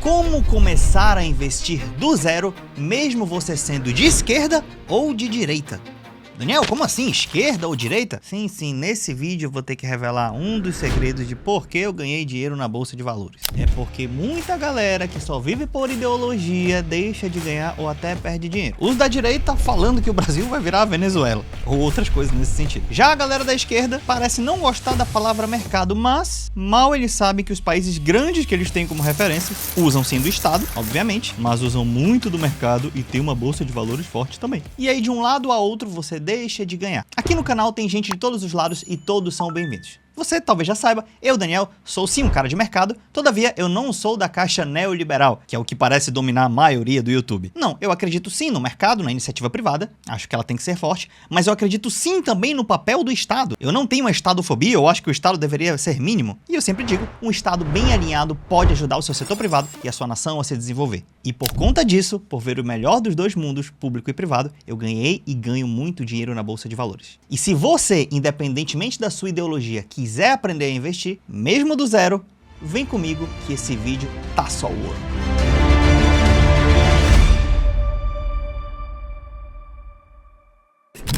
Como começar a investir do zero, mesmo você sendo de esquerda ou de direita? Daniel, como assim? Esquerda ou direita? Sim, nesse vídeo eu vou ter que revelar um dos segredos de por que eu ganhei dinheiro na Bolsa de Valores. É porque muita galera que só vive por ideologia deixa de ganhar ou até perde dinheiro. Os da direita falando que o Brasil vai virar a Venezuela, ou outras coisas nesse sentido. Já a galera da esquerda parece não gostar da palavra mercado, mas mal eles sabem que os países grandes que eles têm como referência usam sim do Estado, obviamente, mas usam muito do mercado e tem uma Bolsa de Valores forte também. E aí de um lado a outro você deixa de ganhar. Aqui no canal tem gente de todos os lados e todos são bem-vindos. Você talvez já saiba, eu, Daniel, sou sim um cara de mercado, todavia eu não sou da caixa neoliberal, que é o que parece dominar a maioria do YouTube. Não, eu acredito sim no mercado, na iniciativa privada, acho que ela tem que ser forte, mas eu acredito sim também no papel do Estado. Eu não tenho uma estadofobia, eu acho que o Estado deveria ser mínimo, e eu sempre digo, um Estado bem alinhado pode ajudar o seu setor privado e a sua nação a se desenvolver. E por conta disso, por ver o melhor dos dois mundos, público e privado, eu ganhei e ganho muito dinheiro na Bolsa de Valores. E se você, independentemente da sua ideologia, quiser aprender a investir, mesmo do zero, vem comigo que esse vídeo tá só o ouro.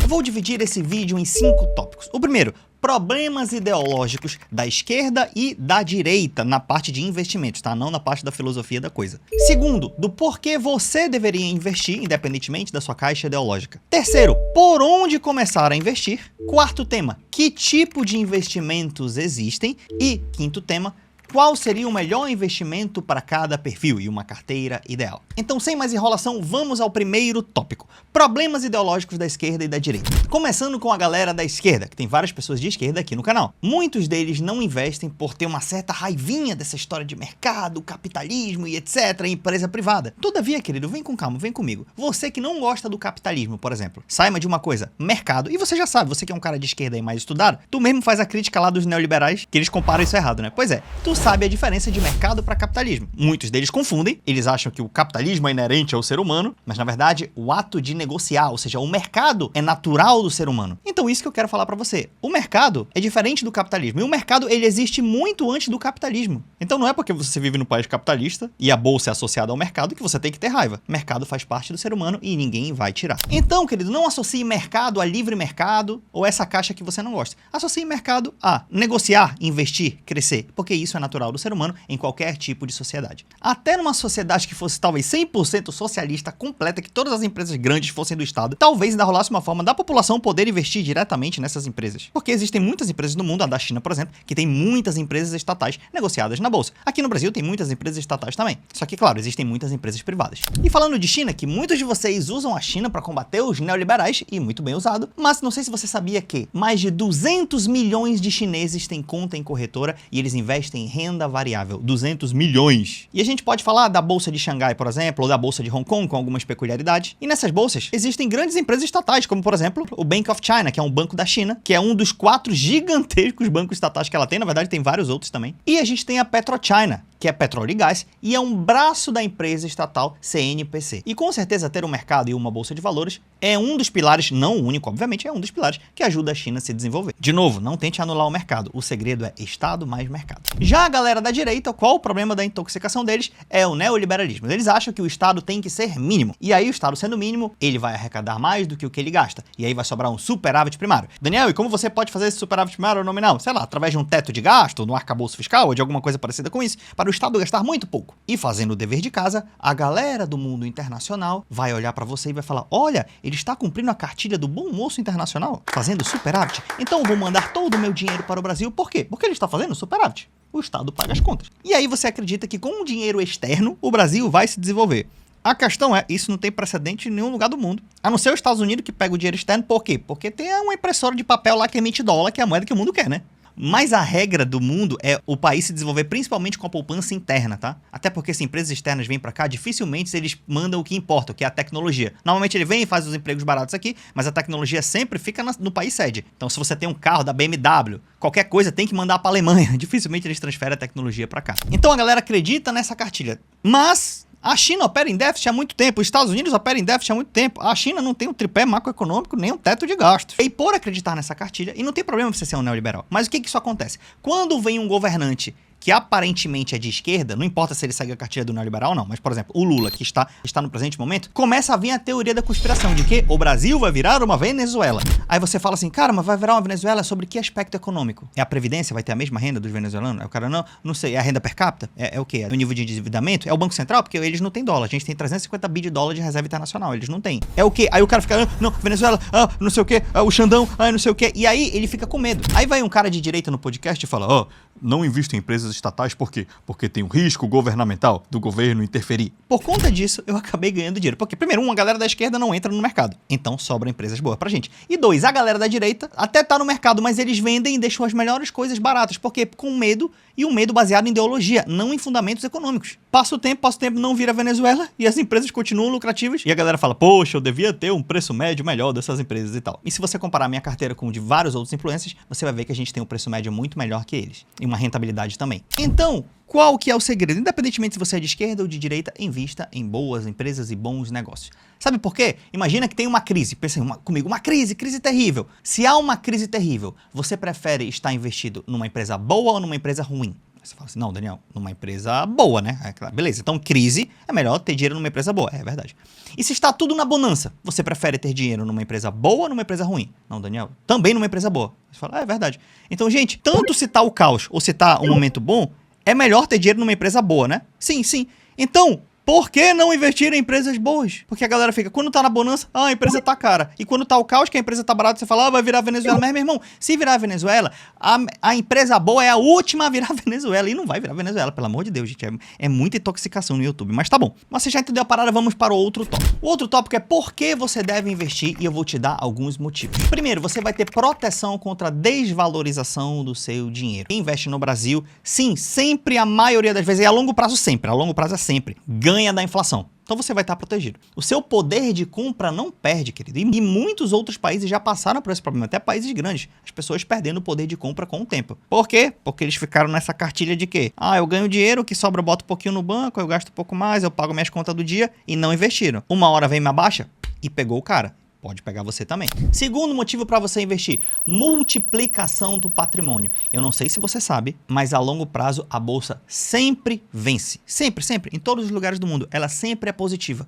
Eu vou dividir esse vídeo em 5 tópicos. O primeiro, problemas ideológicos da esquerda e da direita na parte de investimentos, tá? Não na parte da filosofia da coisa. Segundo, do porquê você deveria investir, independentemente da sua caixa ideológica. Terceiro, por onde começar a investir. Quarto tema, que tipo de investimentos existem. E quinto tema, qual seria o melhor investimento para cada perfil e uma carteira ideal. Então, sem mais enrolação, vamos ao primeiro tópico. Problemas ideológicos da esquerda e da direita. Começando com a galera da esquerda, que tem várias pessoas de esquerda aqui no canal. Muitos deles não investem por ter uma certa raivinha dessa história de mercado, capitalismo e etc, empresa privada. Todavia, querido, vem com calma, vem comigo. Você que não gosta do capitalismo, por exemplo, saiba de uma coisa, mercado, e você já sabe, você que é um cara de esquerda e mais estudado, tu mesmo faz a crítica lá dos neoliberais, que eles comparam isso errado, né? Pois é, tu sabe a diferença de mercado para capitalismo. Muitos deles confundem, eles acham que o capitalismo é inerente ao ser humano, mas na verdade o ato de negociar, ou seja, o mercado é natural do ser humano. Então isso que eu quero falar para você. O mercado é diferente do capitalismo, e o mercado ele existe muito antes do capitalismo. Então não é porque você vive num país capitalista e a bolsa é associada ao mercado que você tem que ter raiva. Mercado faz parte do ser humano e ninguém vai tirar. Então, querido, não associe mercado a livre mercado ou essa caixa que você não gosta. Associe mercado a negociar, investir, crescer, porque isso é natural do ser humano em qualquer tipo de sociedade. Até numa sociedade que fosse talvez 100% socialista, completa, que todas as empresas grandes fossem do Estado, talvez ainda rolasse uma forma da população poder investir diretamente nessas empresas. Porque existem muitas empresas no mundo, a da China, por exemplo, que tem muitas empresas estatais negociadas na bolsa. Aqui no Brasil tem muitas empresas estatais também. Só que, claro, existem muitas empresas privadas. E falando de China, que muitos de vocês usam a China para combater os neoliberais, e muito bem usado, mas não sei se você sabia que mais de 200 milhões de chineses têm conta em corretora e eles investem em renda variável, 200 milhões. E a gente pode falar da Bolsa de Xangai, por exemplo, ou da Bolsa de Hong Kong, com algumas peculiaridades. E nessas bolsas existem grandes empresas estatais, como por exemplo o Bank of China, que é um banco da China, que é um dos 4 gigantescos bancos estatais que ela tem, na verdade tem vários outros também. E a gente tem a PetroChina, que é petróleo e gás, e é um braço da empresa estatal CNPC. E com certeza ter um mercado e uma bolsa de valores é um dos pilares, não o único, obviamente, é um dos pilares que ajuda a China a se desenvolver. De novo, não tente anular o mercado, o segredo é Estado mais mercado. Já a galera da direita, qual o problema da intoxicação deles? É o neoliberalismo. Eles acham que o Estado tem que ser mínimo, e aí o Estado sendo mínimo, ele vai arrecadar mais do que o que ele gasta, e aí vai sobrar um superávit primário. Daniel, e como você pode fazer esse superávit primário nominal? Sei lá, através de um teto de gasto, no arcabouço fiscal, ou de alguma coisa parecida com isso, para o Estado gastar muito pouco. E fazendo o dever de casa, a galera do mundo internacional vai olhar para você e vai falar, olha, ele está cumprindo a cartilha do bom moço internacional, fazendo superávit, então eu vou mandar todo o meu dinheiro para o Brasil. Por quê? Porque ele está fazendo superávit. O Estado paga as contas. E aí você acredita que com o dinheiro externo, o Brasil vai se desenvolver. A questão é, isso não tem precedente em nenhum lugar do mundo. A não ser os Estados Unidos que pega o dinheiro externo, por quê? Porque tem uma impressora de papel lá que emite dólar, que é a moeda que o mundo quer, né? Mas a regra do mundo é o país se desenvolver principalmente com a poupança interna, tá? Até porque se empresas externas vêm para cá, dificilmente eles mandam o que importa, que é a tecnologia. Normalmente ele vem e faz os empregos baratos aqui, mas a tecnologia sempre fica no país sede. Então se você tem um carro da BMW, qualquer coisa tem que mandar para a Alemanha. Dificilmente eles transferem a tecnologia para cá. Então a galera acredita nessa cartilha. Mas A China opera em déficit há muito tempo, os Estados Unidos operam em déficit há muito tempo. A China não tem um tripé macroeconômico nem um teto de gastos. E por acreditar nessa cartilha, e não tem problema você ser um neoliberal, mas o que isso acontece? Quando vem um governante que aparentemente é de esquerda, não importa se ele segue a cartilha do neoliberal ou não, mas, por exemplo, o Lula, que está no presente momento, começa a vir a teoria da conspiração de que o Brasil vai virar uma Venezuela. Aí você fala assim, cara, mas vai virar uma Venezuela sobre que aspecto econômico? É a Previdência? Vai ter a mesma renda dos venezuelanos? Aí o cara, não sei, é a renda per capita? É o quê? É o nível de endividamento? É o Banco Central? Porque eles não têm dólar, a gente tem 350 bi de dólar de reserva internacional, eles não têm. É o quê? Aí o cara fica, não, Venezuela, não sei o quê, o Xandão, não sei o quê, e aí ele fica com medo. Aí vai um cara de direita no podcast e fala, não invisto em empresas estatais, por quê? Porque tem um risco governamental do governo interferir. Por conta disso, eu acabei ganhando dinheiro. Porque, primeiro, a galera da esquerda não entra no mercado. Então, sobram empresas boas pra gente. E dois, a galera da direita até tá no mercado, mas eles vendem e deixam as melhores coisas baratas. Por quê? Com medo, e um medo baseado em ideologia, não em fundamentos econômicos. Passa o tempo, não vira Venezuela, e as empresas continuam lucrativas. E a galera fala, poxa, eu devia ter um preço médio melhor dessas empresas e tal. E se você comparar a minha carteira com de vários outros influencers, você vai ver que a gente tem um preço médio muito melhor que eles. E uma rentabilidade também. Então, qual que é o segredo? Independentemente se você é de esquerda ou de direita, invista em boas empresas e bons negócios. Sabe por quê? Imagina que tem uma crise. Pensa comigo, uma crise terrível. Se há uma crise terrível, você prefere estar investido numa empresa boa ou numa empresa ruim? Você fala assim, não, Daniel, numa empresa boa, né? Beleza, então crise é melhor ter dinheiro numa empresa boa. É verdade. E se está tudo na bonança, você prefere ter dinheiro numa empresa boa ou numa empresa ruim? Não, Daniel, também numa empresa boa. Você fala, é verdade. Então, gente, tanto se tá o caos ou se tá um momento bom, é melhor ter dinheiro numa empresa boa, né? Sim. Então, por que não investir em empresas boas? Porque a galera fica, quando tá na bonança, a empresa tá cara. E quando tá o caos, que a empresa tá barata, você fala, vai virar Venezuela. Mas, meu irmão, se virar Venezuela, a empresa boa é a última a virar Venezuela. E não vai virar Venezuela, pelo amor de Deus, gente. É muita intoxicação no YouTube. Mas tá bom. Mas você já entendeu a parada, vamos para o outro tópico. O outro tópico é por que você deve investir e eu vou te dar alguns motivos. Primeiro, você vai ter proteção contra a desvalorização do seu dinheiro. Quem investe no Brasil, sim, sempre, a maioria das vezes, e a longo prazo sempre, a longo prazo é sempre, ganha da inflação. Então você vai estar protegido. O seu poder de compra não perde, querido. E muitos outros países já passaram por esse problema, até países grandes. As pessoas perdendo o poder de compra com o tempo. Por quê? Porque eles ficaram nessa cartilha de quê? Eu ganho dinheiro, o que sobra eu boto um pouquinho no banco, eu gasto um pouco mais, eu pago minhas contas do dia e não investiram. Uma hora vem minha baixa e pegou o cara. Pode pegar você também. Segundo motivo para você investir, multiplicação do patrimônio. Eu não sei se você sabe, mas a longo prazo a bolsa sempre vence. Sempre. Em todos os lugares do mundo. Ela sempre é positiva.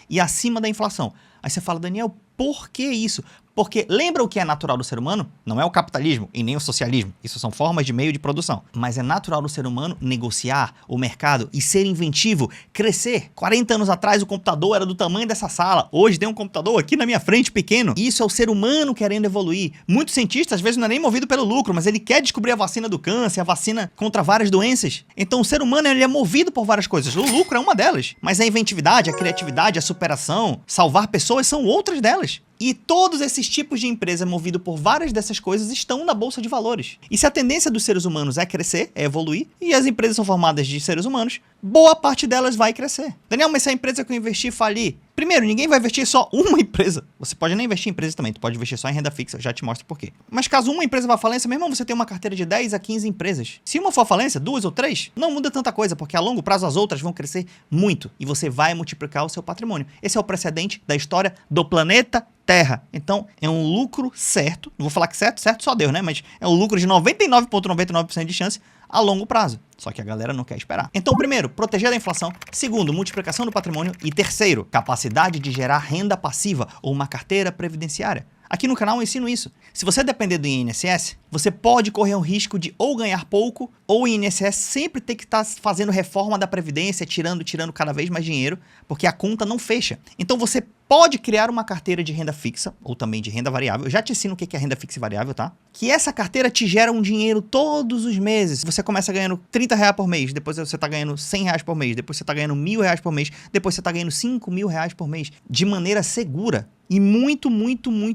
E acima da inflação. Aí você fala, Daniel, por que isso? Porque lembra o que é natural do ser humano? Não é o capitalismo e nem o socialismo. Isso são formas de meio de produção. Mas é natural do ser humano negociar o mercado e ser inventivo, crescer. 40 anos atrás o computador era do tamanho dessa sala. Hoje tem um computador aqui na minha frente pequeno. Isso é o ser humano querendo evoluir. Muitos cientistas, às vezes, não é nem movido pelo lucro, mas ele quer descobrir a vacina do câncer, a vacina contra várias doenças. Então o ser humano ele é movido por várias coisas. O lucro é uma delas. Mas a inventividade, a criatividade, a superação, salvar pessoas são outras delas. E todos esses tipos de empresa movidos por várias dessas coisas estão na bolsa de valores. E se a tendência dos seres humanos é crescer, é evoluir, e as empresas são formadas de seres humanos, boa parte delas vai crescer. Daniel, mas se a empresa que eu investi falir? Primeiro, ninguém vai investir só uma empresa. Você pode nem investir em empresas também, tu pode investir só em renda fixa, já te mostro por quê. Mas caso uma empresa vá à falência, meu irmão, você tem uma carteira de 10 a 15 empresas. Se uma for à falência, 2 ou 3, não muda tanta coisa, porque a longo prazo as outras vão crescer muito e você vai multiplicar o seu patrimônio. Esse é o precedente da história do planeta Terra. Então, é um lucro certo, não vou falar que certo só Deus, né? Mas é um lucro de 99,99% de chance a longo prazo. Só que a galera não quer esperar. Então, primeiro, proteger da inflação. Segundo, multiplicação do patrimônio. E terceiro, capacidade de gerar renda passiva ou uma carteira previdenciária. Aqui no canal eu ensino isso. Se você depender do INSS, você pode correr o risco de ou ganhar pouco, ou o INSS sempre ter que estar fazendo reforma da Previdência, tirando cada vez mais dinheiro, porque a conta não fecha. Então você pode criar uma carteira de renda fixa, ou também de renda variável. Eu já te ensino o que é renda fixa e variável, tá? Que essa carteira te gera um dinheiro todos os meses. Você começa ganhando R$30 por mês, depois você tá ganhando R$100 por mês, depois você tá ganhando R$1.000 por mês, depois você tá ganhando R$5.000 por mês, de maneira segura. E muito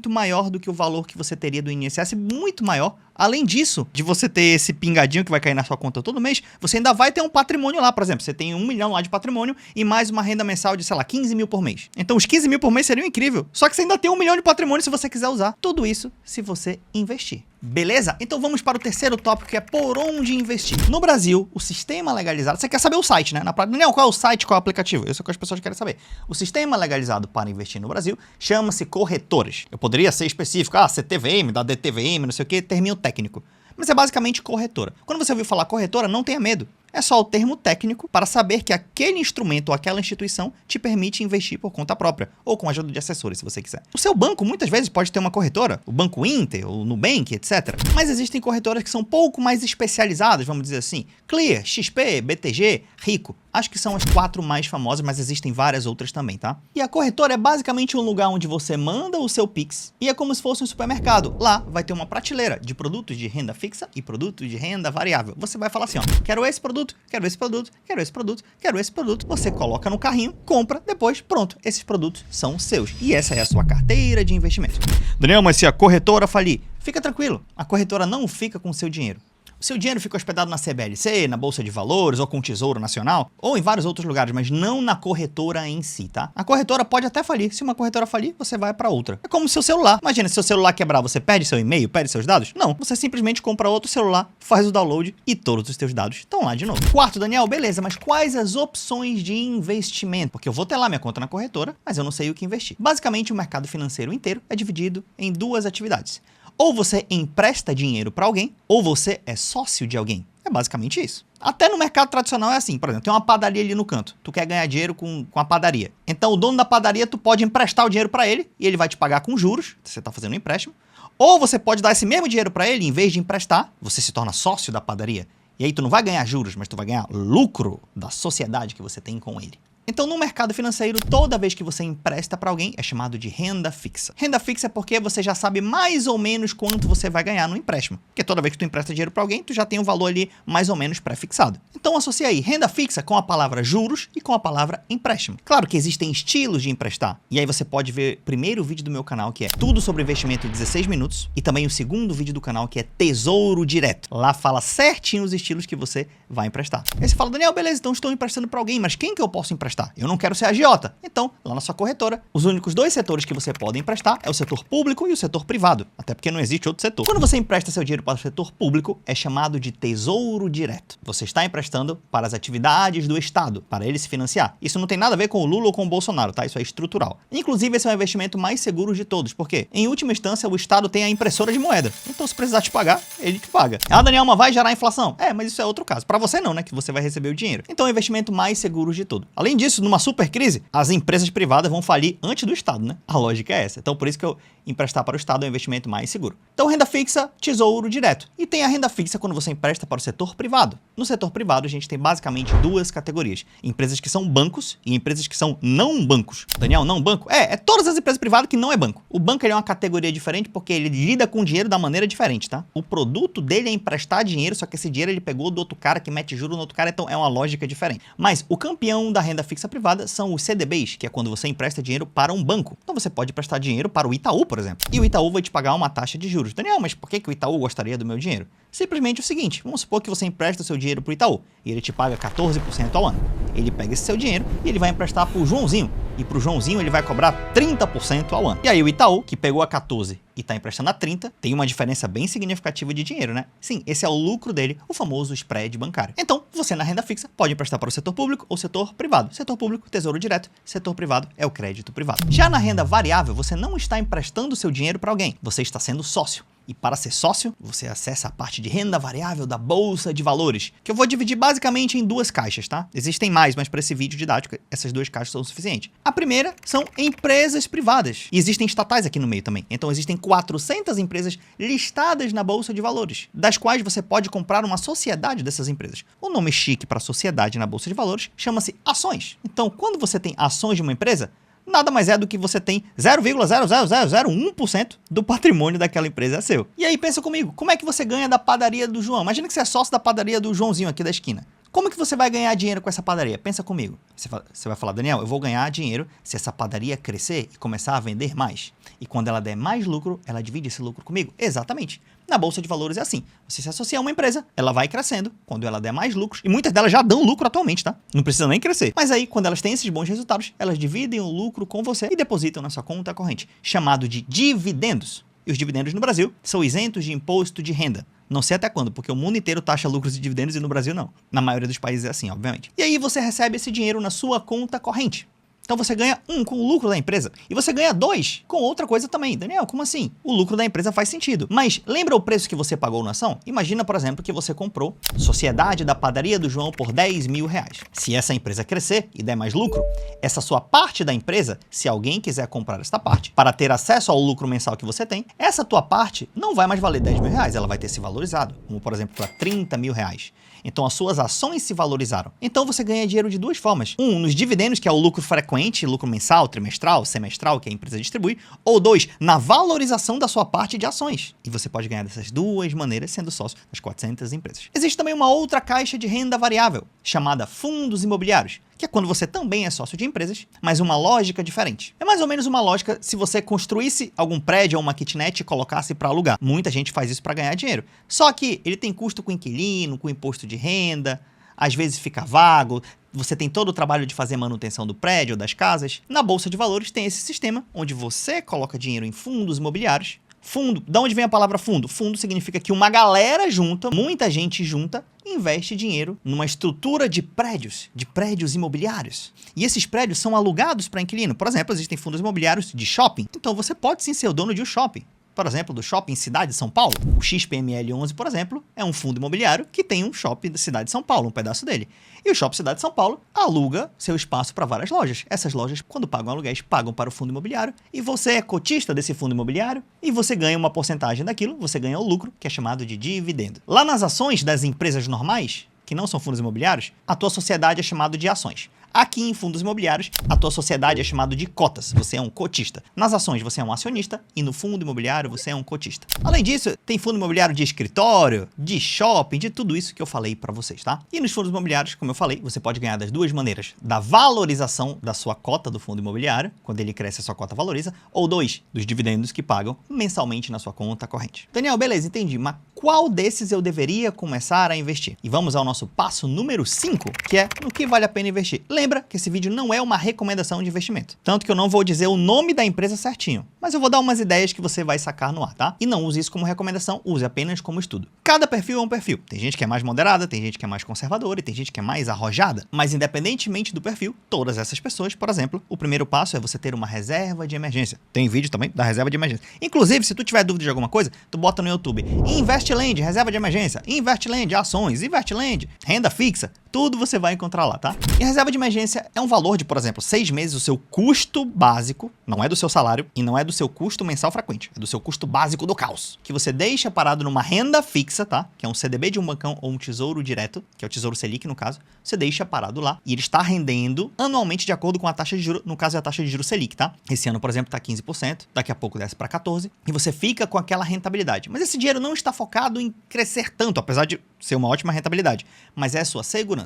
maior do que o valor que você teria do INSS, muito maior. Além disso, de você ter esse pingadinho que vai cair na sua conta todo mês, você ainda vai ter um patrimônio lá, por exemplo, você tem 1 milhão lá de patrimônio e mais uma renda mensal de, sei lá, 15 mil por mês. Então os 15 mil por mês seriam incrível, só que você ainda tem 1 milhão de patrimônio se você quiser usar. Tudo isso se você investir. Beleza? Então vamos para o terceiro tópico, que é por onde investir. No Brasil, o sistema legalizado... Você quer saber o site, né? Daniel, qual é o site, qual é o aplicativo? Isso é o que as pessoas querem saber. O sistema legalizado para investir no Brasil chama-se corretoras. Eu poderia ser específico, CTVM, da DTVM, não sei o que, termino técnico. mas é basicamente corretora. Quando você ouvir falar corretora, não tenha medo. É só o termo técnico para saber que aquele instrumento ou aquela instituição te permite investir por conta própria, ou com a ajuda de assessores, se você quiser. O seu banco muitas vezes pode ter uma corretora, o Banco Inter, o Nubank, etc. Mas existem corretoras que são um pouco mais especializadas, vamos dizer assim. Clear, XP, BTG, Rico. Acho que são as 4 mais famosas, mas existem várias outras também, tá? E a corretora é basicamente um lugar onde você manda o seu Pix e é como se fosse um supermercado. Lá vai ter uma prateleira de produtos de renda fixa e produtos de renda variável. Você vai falar assim, ó, quero esse produto, quero esse produto, quero esse produto, quero esse produto. Você coloca no carrinho, compra, depois pronto, esses produtos são seus. E essa é a sua carteira de investimentos. Daniel, mas se a corretora falir, fica tranquilo, a corretora não fica com o seu dinheiro. O seu dinheiro fica hospedado na CBLC, na Bolsa de Valores, ou com o Tesouro Nacional, ou em vários outros lugares, mas não na corretora em si, tá? A corretora pode até falir. Se uma corretora falir, você vai para outra. É como seu celular. Imagina, se seu celular quebrar, você perde seu e-mail, perde seus dados? Não, você simplesmente compra outro celular, faz o download e todos os seus dados estão lá de novo. Quarto, Daniel, beleza, mas quais as opções de investimento? Porque eu vou ter lá minha conta na corretora, mas eu não sei o que investir. Basicamente, o mercado financeiro inteiro é dividido em 2 atividades. Ou você empresta dinheiro para alguém, ou você é sócio de alguém. É basicamente isso. Até no mercado tradicional é assim. Por exemplo, tem uma padaria ali no canto. Tu quer ganhar dinheiro com a padaria. Então, o dono da padaria, tu pode emprestar o dinheiro para ele e ele vai te pagar com juros. Você está fazendo um empréstimo. Ou você pode dar esse mesmo dinheiro para ele, em vez de emprestar, você se torna sócio da padaria. E aí tu não vai ganhar juros, mas tu vai ganhar lucro da sociedade que você tem com ele. Então, no mercado financeiro, toda vez que você empresta para alguém, é chamado de renda fixa. Renda fixa é porque você já sabe mais ou menos quanto você vai ganhar no empréstimo. Porque toda vez que tu empresta dinheiro para alguém, tu já tem um valor ali mais ou menos pré-fixado. Então, associa aí renda fixa com a palavra juros e com a palavra empréstimo. Claro que existem estilos de emprestar. E aí você pode ver o primeiro vídeo do meu canal, que é tudo sobre investimento em 16 minutos. E também o segundo vídeo do canal, que é Tesouro Direto. Lá fala certinho os estilos que você vai emprestar. Aí você fala, Daniel, beleza, então estou emprestando para alguém, mas quem que eu posso emprestar? Eu não quero ser agiota. Então, lá na sua corretora, os únicos 2 setores que você pode emprestar é o setor público e o setor privado. Até porque não existe outro setor. Quando você empresta seu dinheiro para o setor público, é chamado de tesouro direto. Você está emprestando para as atividades do Estado, para ele se financiar. Isso não tem nada a ver com o Lula ou com o Bolsonaro, tá? Isso é estrutural. Inclusive, esse é o investimento mais seguro de todos. Por quê? Em última instância, o Estado tem a impressora de moeda. Então, se precisar te pagar, ele te paga. Ah, Daniel, mas vai gerar inflação? É, mas isso é outro caso. Para você não, né? Que você vai receber o dinheiro. Então, é o investimento mais seguro de todo. Além disso, numa super crise, as empresas privadas vão falir antes do Estado, né? A lógica é essa. Então, por isso que eu emprestar para o Estado é o investimento mais seguro. Então, renda fixa, tesouro direto. E tem a renda fixa quando você empresta para o setor privado. No setor privado, a gente tem basicamente 2 categorias. Empresas que são bancos e empresas que são não bancos. Daniel, não banco? É todas as empresas privadas que não é banco. O banco ele é uma categoria diferente porque ele lida com dinheiro da maneira diferente, tá? O produto dele é emprestar dinheiro, só que esse dinheiro ele pegou do outro cara que mete juro no outro cara, então é uma lógica diferente. Mas o campeão da renda fixa privada são os CDBs, que é quando você empresta dinheiro para um banco. Então você pode emprestar dinheiro para o Itaú, por exemplo. E o Itaú vai te pagar uma taxa de juros. Daniel, mas por que o Itaú gostaria do meu dinheiro? Simplesmente o seguinte, vamos supor que você empresta o seu dinheiro para o Itaú e ele te paga 14% ao ano. Ele pega esse seu dinheiro e ele vai emprestar para o Joãozinho. E para o Joãozinho ele vai cobrar 30% ao ano. E aí o Itaú, que pegou a 14 e está emprestando a 30, tem uma diferença bem significativa de dinheiro, né? Sim, esse é o lucro dele, o famoso spread bancário. Então, você na renda fixa pode emprestar para o setor público ou setor privado. Setor público, tesouro direto. Setor privado é o crédito privado. Já na renda variável, você não está emprestando seu dinheiro para alguém. Você está sendo sócio. E para ser sócio, você acessa a parte de renda variável da Bolsa de Valores, que eu vou dividir basicamente em 2 caixas, tá? Existem mais, mas para esse vídeo didático, essas 2 caixas são suficientes. A primeira são empresas privadas. E existem estatais aqui no meio também. Então existem 400 empresas listadas na Bolsa de Valores, das quais você pode comprar uma sociedade dessas empresas. O nome chique para sociedade na Bolsa de Valores chama-se ações. Então, quando você tem ações de uma empresa, nada mais é do que você tem 0,00001% do patrimônio daquela empresa é seu. E aí pensa comigo, como é que você ganha da padaria do João? Imagina que você é sócio da padaria do Joãozinho aqui da esquina. Como que você vai ganhar dinheiro com essa padaria? Pensa comigo. Você vai falar, Daniel, eu vou ganhar dinheiro se essa padaria crescer e começar a vender mais. E quando ela der mais lucro, ela divide esse lucro comigo? Exatamente. Na Bolsa de Valores é assim. Você se associa a uma empresa, ela vai crescendo. Quando ela der mais lucros, e muitas delas já dão lucro atualmente, tá? Não precisa nem crescer. Mas aí, quando elas têm esses bons resultados, elas dividem o lucro com você e depositam na sua conta corrente, chamado de dividendos. E os dividendos no Brasil são isentos de imposto de renda. Não sei até quando, porque o mundo inteiro taxa lucros e dividendos e no Brasil não. Na maioria dos países é assim, obviamente. E aí você recebe esse dinheiro na sua conta corrente. Então você ganha 1 com o lucro da empresa e você ganha 2 com outra coisa também. Daniel, como assim? O lucro da empresa faz sentido. Mas lembra o preço que você pagou na ação? Imagina, por exemplo, que você comprou Sociedade da Padaria do João por R$10.000. Se essa empresa crescer e der mais lucro, essa sua parte da empresa, se alguém quiser comprar esta parte, para ter acesso ao lucro mensal que você tem, essa tua parte não vai mais valer R$10.000, ela vai ter se valorizado, como por exemplo para R$30.000. Então as suas ações se valorizaram. Então você ganha dinheiro de duas formas. Um, nos dividendos, que é o lucro frequente, lucro mensal, trimestral, semestral, que a empresa distribui. Ou 2, na valorização da sua parte de ações. E você pode ganhar dessas duas maneiras sendo sócio das 400 empresas. Existe também uma outra caixa de renda variável, chamada fundos imobiliários, que é quando você também é sócio de empresas, mas uma lógica diferente. É mais ou menos uma lógica se você construísse algum prédio ou uma kitnet e colocasse para alugar. Muita gente faz isso para ganhar dinheiro. Só que ele tem custo com inquilino, com imposto de renda, às vezes fica vago, você tem todo o trabalho de fazer manutenção do prédio ou das casas. Na Bolsa de Valores tem esse sistema, onde você coloca dinheiro em fundos imobiliários. Fundo, da onde vem a palavra fundo? Fundo significa que uma galera junta, muita gente junta, investe dinheiro numa estrutura de prédios imobiliários. E esses prédios são alugados para inquilino. Por exemplo, existem fundos imobiliários de shopping. Então você pode sim ser o dono de um shopping. Por exemplo, do Shopping Cidade de São Paulo. O XPML11, por exemplo, é um fundo imobiliário que tem um shopping da Cidade de São Paulo, um pedaço dele. E o Shopping Cidade de São Paulo aluga seu espaço para várias lojas. Essas lojas, quando pagam aluguéis, pagam para o fundo imobiliário e você é cotista desse fundo imobiliário e você ganha uma porcentagem daquilo, você ganha o lucro, que é chamado de dividendo. Lá nas ações das empresas normais, que não são fundos imobiliários, a tua sociedade é chamada de ações. Aqui em fundos imobiliários, a tua sociedade é chamada de cotas, você é um cotista. Nas ações você é um acionista e no fundo imobiliário você é um cotista. Além disso, tem fundo imobiliário de escritório, de shopping, de tudo isso que eu falei para vocês, tá? E nos fundos imobiliários, como eu falei, você pode ganhar das duas maneiras. Da valorização da sua cota do fundo imobiliário, quando ele cresce a sua cota valoriza, ou 2, dos dividendos que pagam mensalmente na sua conta corrente. Daniel, beleza, entendi, mas qual desses eu deveria começar a investir? E vamos ao nosso passo número 5, que é no que vale a pena investir. Lembra que esse vídeo não é uma recomendação de investimento. Tanto que eu não vou dizer o nome da empresa certinho, mas eu vou dar umas ideias que você vai sacar no ar, tá? E não use isso como recomendação, use apenas como estudo. Cada perfil é um perfil. Tem gente que é mais moderada, tem gente que é mais conservadora e tem gente que é mais arrojada. Mas independentemente do perfil, todas essas pessoas, por exemplo, o primeiro passo é você ter uma reserva de emergência. Tem vídeo também da reserva de emergência. Inclusive, se tu tiver dúvida de alguma coisa, tu bota no YouTube Investland, reserva de emergência, Investland, ações, Investland, renda fixa. Tudo você vai encontrar lá, tá? E a reserva de emergência é um valor de, por exemplo, 6 meses do seu custo básico, não é do seu salário e não é do seu custo mensal frequente, é do seu custo básico do caos, que você deixa parado numa renda fixa, tá? Que é um CDB de um bancão ou um tesouro direto, que é o Tesouro Selic no caso, você deixa parado lá e ele está rendendo anualmente de acordo com a taxa de juros, no caso é a taxa de juros Selic, tá? Esse ano, por exemplo, tá 15%, daqui a pouco desce para 14% e você fica com aquela rentabilidade. Mas esse dinheiro não está focado em crescer tanto, apesar de ser uma ótima rentabilidade, mas é a sua segurança.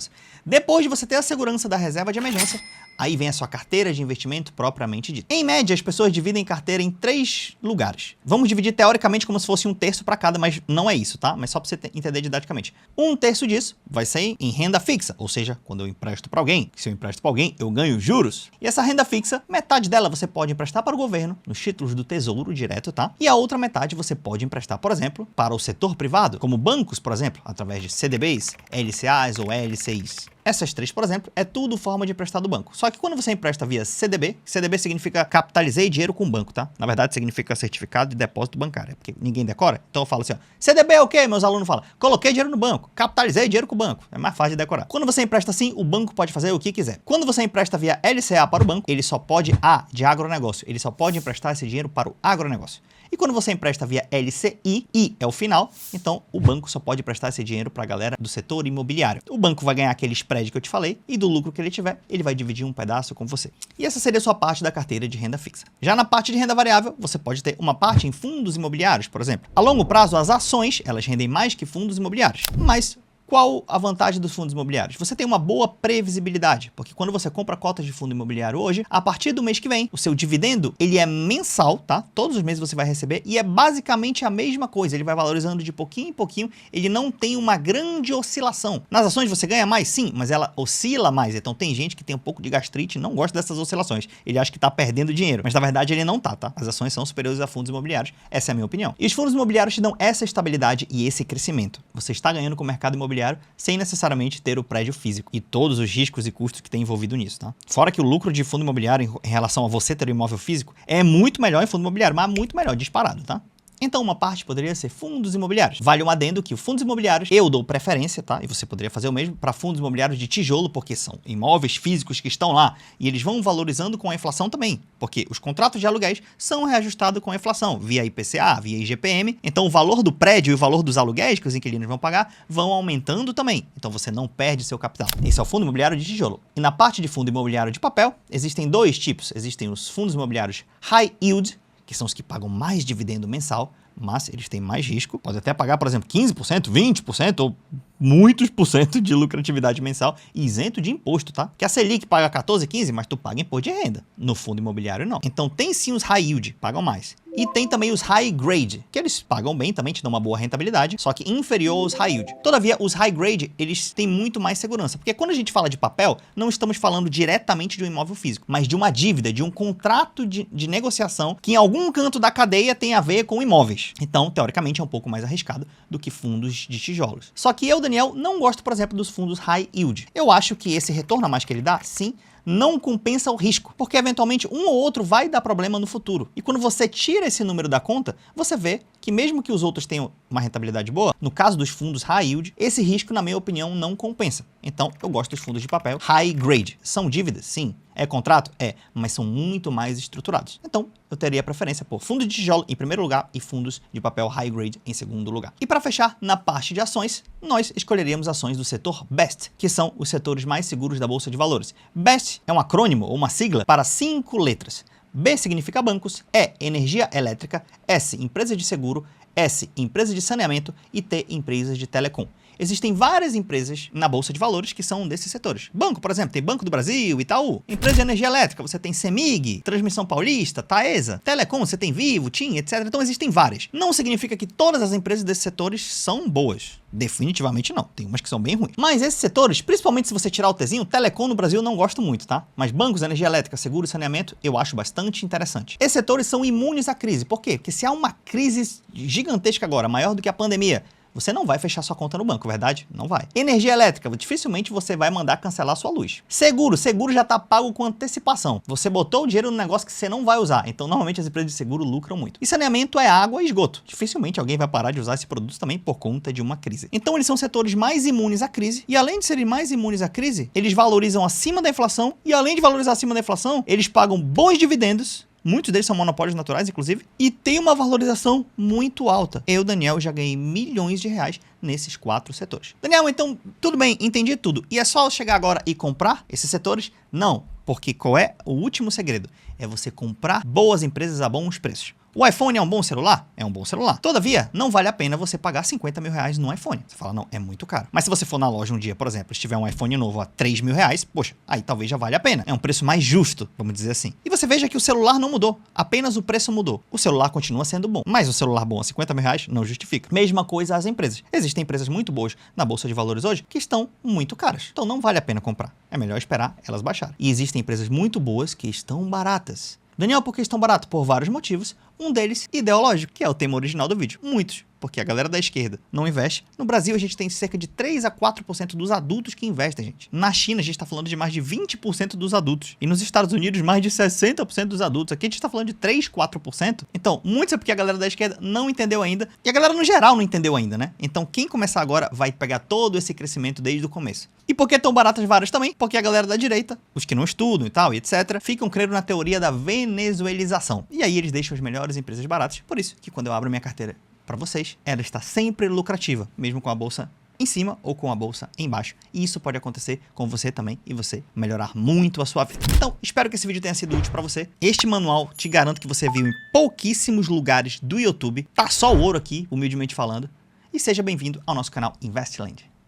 Depois de você ter a segurança da reserva de emergência, aí vem a sua carteira de investimento propriamente dita. Em média, as pessoas dividem carteira em 3 lugares. Vamos dividir teoricamente como se fosse 1/3 para cada, mas não é isso, tá? Mas só para você entender didaticamente. 1/3 disso vai sair em renda fixa, ou seja, quando eu empresto para alguém, se eu empresto para alguém, eu ganho juros. E essa renda fixa, metade dela você pode emprestar para o governo, nos títulos do Tesouro direto, tá? E a outra metade você pode emprestar, por exemplo, para o setor privado, como bancos, por exemplo, através de CDBs, LCAs ou LCIs. Essas 3, por exemplo, é tudo forma de emprestar do banco. Só que quando você empresta via CDB, CDB significa capitalizei dinheiro com o banco, tá? Na verdade, significa certificado de depósito bancário, porque ninguém decora. Então eu falo assim, ó, CDB é o quê? Meus alunos falam, coloquei dinheiro no banco, capitalizei dinheiro com o banco. É mais fácil de decorar. Quando você empresta assim, o banco pode fazer o que quiser. Quando você empresta via LCA para o banco, ele só pode, de agronegócio, ele só pode emprestar esse dinheiro para o agronegócio. E quando você empresta via LCI, I é o final, então o banco só pode prestar esse dinheiro para a galera do setor imobiliário. O banco vai ganhar aquele spread que eu te falei e do lucro que ele tiver, ele vai dividir um pedaço com você. E essa seria a sua parte da carteira de renda fixa. Já na parte de renda variável, você pode ter uma parte em fundos imobiliários, por exemplo. A longo prazo, as ações, elas rendem mais que fundos imobiliários, mas qual a vantagem dos fundos imobiliários? Você tem uma boa previsibilidade, porque quando você compra cotas de fundo imobiliário hoje, a partir do mês que vem, o seu dividendo, ele é mensal, tá? Todos os meses você vai receber e é basicamente a mesma coisa, ele vai valorizando de pouquinho em pouquinho, ele não tem uma grande oscilação. Nas ações você ganha mais? Sim, mas ela oscila mais, então tem gente que tem um pouco de gastrite e não gosta dessas oscilações, ele acha que tá perdendo dinheiro, mas na verdade ele não tá? As ações são superiores a fundos imobiliários, essa é a minha opinião. E os fundos imobiliários te dão essa estabilidade e esse crescimento. Você está ganhando com o mercado imobiliário imobiliário sem necessariamente ter o prédio físico e todos os riscos e custos que tem envolvido nisso, tá? Fora que o lucro de fundo imobiliário em relação a você ter o imóvel físico é muito melhor em fundo imobiliário, mas muito melhor, disparado, tá? Então uma parte poderia ser fundos imobiliários. Vale um adendo que os fundos imobiliários, eu dou preferência, tá? E você poderia fazer o mesmo para fundos imobiliários de tijolo, porque são imóveis físicos que estão lá e eles vão valorizando com a inflação também, porque os contratos de aluguéis são reajustados com a inflação, via IPCA, via IGPM. Então o valor do prédio e o valor dos aluguéis que os inquilinos vão pagar vão aumentando também. Então você não perde seu capital. Esse é o fundo imobiliário de tijolo. E na parte de fundo imobiliário de papel, existem dois tipos. Existem os fundos imobiliários high yield, que são os que pagam mais dividendo mensal, mas eles têm mais risco. Pode até pagar, por exemplo, 15%, 20% ou muitos por cento de lucratividade mensal isento de imposto, tá? Que a Selic paga 14, 15, mas tu paga imposto de renda. No fundo imobiliário, não. Então tem sim os high yield, pagam mais. E tem também os high grade, que eles pagam bem também, te dão uma boa rentabilidade, só que inferior aos high yield. Todavia, os high grade, eles têm muito mais segurança, porque quando a gente fala de papel, não estamos falando diretamente de um imóvel físico, mas de uma dívida, de um contrato de negociação que em algum canto da cadeia tem a ver com imóveis. Então, teoricamente, é um pouco mais arriscado do que fundos de tijolos. Só que eu, Daniel, não gosto, por exemplo, dos fundos high yield. Eu acho que esse retorno a mais que ele dá, sim, não compensa o risco, porque eventualmente um ou outro vai dar problema no futuro. E quando você tira esse número da conta, você vê que mesmo que os outros tenham uma rentabilidade boa, no caso dos fundos high yield, esse risco, na minha opinião, não compensa. Então, eu gosto dos fundos de papel high grade. São dívidas? Sim. É contrato? É, mas são muito mais estruturados. Então, eu teria preferência por fundos de tijolo em primeiro lugar e fundos de papel high grade em segundo lugar. E para fechar, na parte de ações, nós escolheríamos ações do setor BEST, que são os setores mais seguros da Bolsa de Valores. BEST é um acrônimo ou uma sigla para 5 letras. B significa bancos, E, energia elétrica, S, empresa de seguro, S, empresa de saneamento e T, empresas de telecom. Existem várias empresas na Bolsa de Valores que são desses setores. Banco, por exemplo, tem Banco do Brasil, Itaú. Empresa de energia elétrica, você tem CEMIG, Transmissão Paulista, Taesa. Telecom, você tem Vivo, TIM, etc. Então existem várias. Não significa que todas as empresas desses setores são boas. Definitivamente não. Tem umas que são bem ruins. Mas esses setores, principalmente se você tirar o Tzinho, Telecom no Brasil eu não gosto muito, tá? Mas bancos, energia elétrica, seguro e saneamento, eu acho bastante interessante. Esses setores são imunes à crise. Por quê? Porque se há uma crise gigantesca agora, maior do que a pandemia, você não vai fechar sua conta no banco, verdade? Não vai. Energia elétrica, dificilmente você vai mandar cancelar sua luz. Seguro já está pago com antecipação. Você botou o dinheiro no negócio que você não vai usar. Então, normalmente as empresas de seguro lucram muito. E saneamento é água e esgoto. Dificilmente alguém vai parar de usar esse produto também por conta de uma crise. Então, eles são setores mais imunes à crise. E além de serem mais imunes à crise, eles valorizam acima da inflação. E além de valorizar acima da inflação, eles pagam bons dividendos. Muitos deles são monopólios naturais, inclusive, e tem uma valorização muito alta. Eu, Daniel, já ganhei milhões de reais nesses 4 setores. Daniel, então, tudo bem, entendi tudo. E é só chegar agora e comprar esses setores? Não, porque qual é o último segredo? É você comprar boas empresas a bons preços. O iPhone é um bom celular? É um bom celular. Todavia, não vale a pena você pagar 50 mil reais no iPhone. Você fala, não, é muito caro. Mas se você for na loja um dia, por exemplo, e tiver um iPhone novo a 3 mil reais, poxa, aí talvez já vale a pena. É um preço mais justo, vamos dizer assim. E você veja que o celular não mudou, apenas o preço mudou. O celular continua sendo bom, mas o celular bom a 50 mil reais não justifica. Mesma coisa as empresas. Existem empresas muito boas na Bolsa de Valores hoje que estão muito caras. Então não vale a pena comprar. É melhor esperar elas baixarem. E existem empresas muito boas que estão baratas. Daniel, por que estão baratos? Por vários motivos. Um deles, ideológico, que é o tema original do vídeo. Muitos, porque a galera da esquerda não investe. No Brasil, a gente tem cerca de 3 a 4% dos adultos que investem, gente. Na China, a gente está falando de mais de 20% dos adultos. E nos Estados Unidos, mais de 60% dos adultos. Aqui a gente está falando de 3, 4%. Então, muito é porque a galera da esquerda não entendeu ainda. E a galera, no geral, não entendeu ainda, né? Então, quem começar agora vai pegar todo esse crescimento desde o começo. E por que tão baratas várias também? Porque a galera da direita, os que não estudam e tal, e etc., ficam crendo na teoria da venezuelização. E aí eles deixam as melhores empresas baratas. Por isso que quando eu abro minha carteira para vocês, ela está sempre lucrativa, mesmo com a bolsa em cima ou com a bolsa embaixo. E isso pode acontecer com você também e você melhorar muito a sua vida. Então, espero que esse vídeo tenha sido útil para você. Este manual, te garanto que você viu em pouquíssimos lugares do YouTube. Tá só o ouro aqui, humildemente falando. E seja bem-vindo ao nosso canal Investland.